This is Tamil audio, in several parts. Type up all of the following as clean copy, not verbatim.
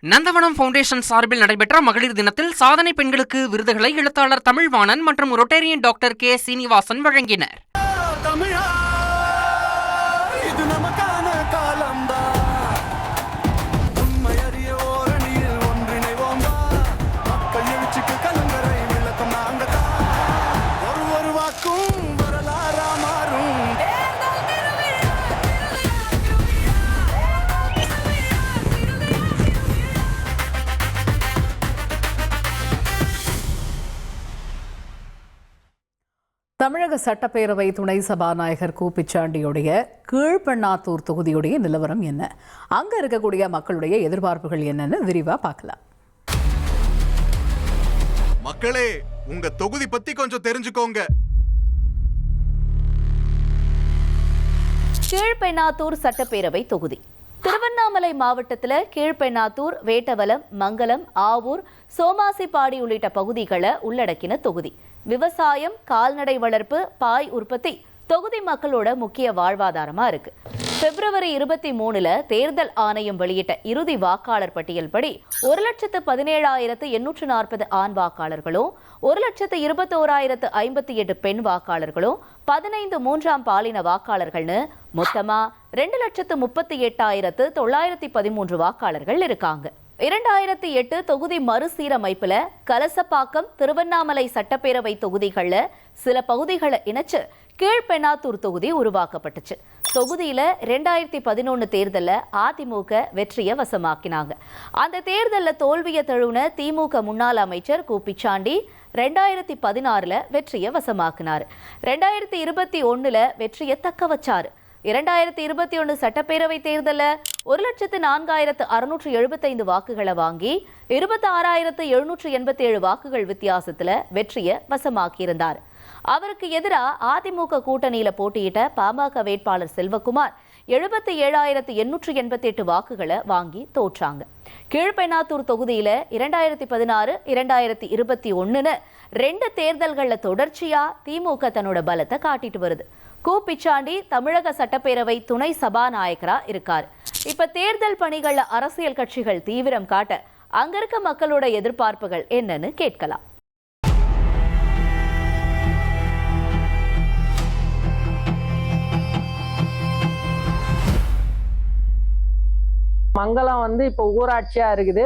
நந்தவனம் ஃபவுண்டேஷன் சார்பில் நடைபெற்ற மகளிர் தினத்தில் சாதனை பெண்களுக்கு விருதுகளை எழுத்தாளர் தமிழ்வாணன் மற்றும் ரொட்டேரியன் டாக்டர் கே சீனிவாசன் வழங்கினர். தமிழக சட்டப்பேரவை துணை சபாநாயகர் கு பிச்சாண்டியுடைய கீழ்பெண்ணாத்தூர் தொகுதியுடைய நிலவரம் என்ன, அங்க இருக்கக்கூடிய மக்களுடைய எதிர்பார்ப்புகள் என்னன்னு விரிவா பார்க்கலாம். மக்களே, உங்க தொகுதி பத்தி கொஞ்சம் தெரிஞ்சுக்கோங்க. கீழ்பெண்ணாத்தூர் சட்டப்பேரவை தொகுதி திருவண்ணாமலை மாவட்டத்தில் கீழ்பெண்ணாத்தூர், வேட்டவலம், மங்கலம், ஆவூர், சோமாசிப்பாடி உள்ளிட்ட பகுதிகளை உள்ளடக்கின தொகுதி. விவசாயம், கால்நடை வளர்ப்பு, பாய் உற்பத்தி தொகுதி மக்களோட முக்கிய வாழ்வாதாரமா இருக்கு. பிப்ரவரி 23 தேர்தல் ஆணையம் வெளியிட்ட இறுதி வாக்காளர் பட்டியல் படி 1,17,840 ஆண் வாக்காளர்களும் 1,21,058 பெண் வாக்காளர்களும் 15 மூன்றாம் பாலின வாக்காளர்கள்னு மொத்தமா 2,38,913 வாக்காளர்கள் இருக்காங்க. 2008 தொகுதி மறுசீரமைப்புல கலசப்பாக்கம், திருவண்ணாமலை சட்டப்பேரவை தொகுதிகள்ல சில பகுதிகளை இணைச்சு கீழ்பெண்ணாத்தூர் தொகுதி உருவாக்கப்பட்டுச்சு. தொகுதியில 2011 தேர்தல்ல அதிமுக வெற்றியை வசமாக்கினாங்க. அந்த தேர்தல்ல தோல்வியை தழுவின திமுக முன்னாள் அமைச்சர் கு பிச்சாண்டி 2016 வெற்றியை வசமாக்கினார். 2021 வெற்றியை தக்க வச்சாரு. 2021 சட்டப்பேரவை தேர்தலில் 1,04,675 வாக்குகளை வாங்கி 26,787 வாக்குகள் வித்தியாசத்தில் வெற்றியை வசமாக்கியிருந்தார். அவருக்கு எதிராக அதிமுக கூட்டணியில் போட்டியிட்ட பாமக வேட்பாளர் செல்வகுமார் 77,888 வாக்குகளை வாங்கி தோற்றாங்க. கீழ்பெண்ணாத்தூர் தொகுதியில் 2016, 2021 2 தேர்தல்களில் தொடர்ச்சியா திமுக தன்னோட பலத்தை காட்டிட்டு வருது. கு பிச்சாண்டி தமிழக சட்டப்பேரவை துணை சபாநாயகரா இருக்கார். இப்ப தேர்தல் பணிகள்ல அரசியல் கட்சிகள் தீவிரம் காட்ட அங்க இருக்க மக்களோட எதிர்பார்ப்புகள் என்னன்னு கேட்கலாம். மங்கலம் இப்போ ஊராட்சியா இருக்குது.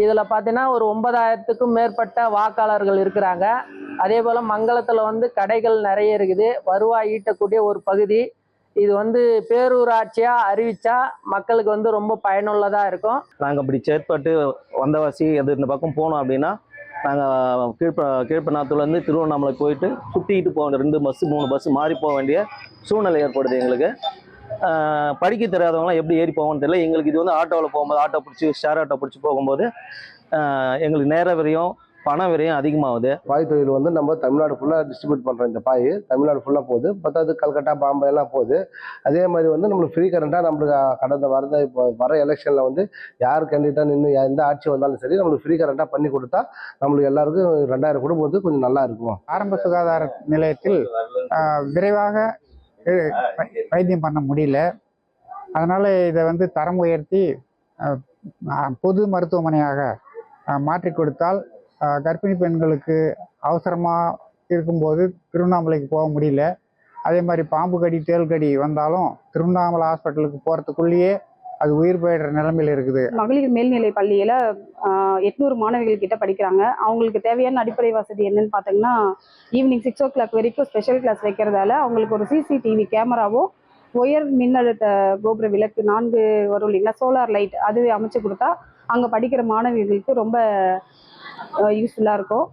இதுல பாத்தீங்கன்னா ஒரு 9,000க்கும் மேற்பட்ட வாக்காளர்கள் இருக்கிறாங்க. அதே போல மங்கலத்துல கடைகள் நிறைய இருக்குது. வருவாய் ஈட்டக்கூடிய ஒரு பகுதி இது. பேரூராட்சியா அறிவிச்சா மக்களுக்கு ரொம்ப பயனுள்ளதா இருக்கும். நாங்க இப்படி செயற்பட்டு வந்தவாசி அது இந்த பக்கம் போனோம் அப்படின்னா நாங்கள் கீழ்பெண்ணாத்தூர்லேருந்து திருவண்ணாமலை போயிட்டு சுற்றிக்கிட்டு போக 2 பஸ் 3 பஸ் மாறி போக வேண்டிய சூழ்நிலை ஏற்படுது எங்களுக்கு. படிக்க தெரியாதவங்களாம் எப்படி ஏறி போவோம்னு தெரியல. எங்களுக்கு இது ஆட்டோவில் போகும்போது, ஆட்டோ பிடிச்சி ஷேர் ஆட்டோ பிடிச்சி போகும்போது எங்களுக்கு நேர விரையும் பண விரையும் அதிகமாகுது. பாய் தொழில் நம்ம தமிழ்நாடு ஃபுல்லாக டிஸ்ட்ரிபியூட் பண்ணுறோம். இந்த பாய் தமிழ்நாடு ஃபுல்லாக போகுது. பத்தாவது கல்கட்டா, பாம்பே எல்லாம் போகுது. அதே மாதிரி நம்மளுக்கு ஃப்ரீ கரண்ட்டாக நம்மளுக்கு கடந்த இப்போ வர எலெக்ஷனில் யார் கேண்டிடேட்டாக நின்று எந்த ஆட்சி வந்தாலும் சரி நம்மளுக்கு ஃப்ரீ கரண்ட்டாக பண்ணி கொடுத்தா நம்மளுக்கு எல்லாருக்கும் 2,000 குடும்பம் கொஞ்சம் நல்லா இருக்கும். ஆரம்ப சுகாதார நிலையத்தில் விரைவாக வைத்தியம் பண்ண முடியல. அதனால் இதை தரம் உயர்த்தி பொது மருத்துவமனையாக மாற்றி கொடுத்தால் கர்ப்பிணி பெண்களுக்கு அவசரமாக இருக்கும்போது திருவண்ணாமலைக்கு போக முடியல. அதே மாதிரி பாம்பு கடி, தேள் கடி வந்தாலும் திருவண்ணாமலை ஹாஸ்பிட்டலுக்கு போகிறதுக்குள்ளேயே அது உயிர் போயிடுற நிலைமையில் இருக்குது. மகளிர் மேல்நிலை பள்ளியில் 800 மாணவிகள் கிட்ட படிக்கிறாங்க. அவங்களுக்கு தேவையான அடிப்படை வசதி என்னன்னு பார்த்தீங்கன்னா ஈவினிங் 6 o'clock வரைக்கும் ஸ்பெஷல் கிளாஸ் வைக்கிறதால அவங்களுக்கு ஒரு சிசிடிவி கேமராவும், உயர் மின்னழுத்த கோபுர விளக்கு 4 வரும் இல்லைங்களா, சோலார் லைட், அதுவே அமைச்சு கொடுத்தா அங்கே படிக்கிற மாணவிகளுக்கு ரொம்ப யூஸ்ஃபுல்லாக இருக்கும்.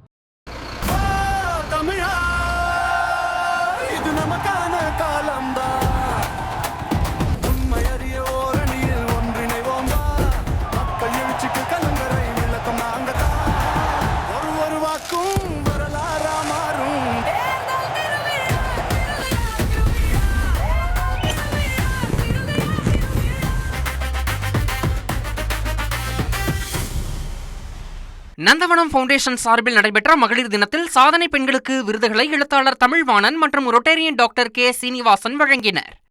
நந்தவனம் ஃபவுண்டேஷன் சார்பில் நடைபெற்ற மகளிர் தினத்தில் சாதனை பெண்களுக்கு விருதுகளை எழுத்தாளர் தமிழ்வாணன் மற்றும் ரொட்டேரியன் டாக்டர் கே சீனிவாசன் வழங்கினர்.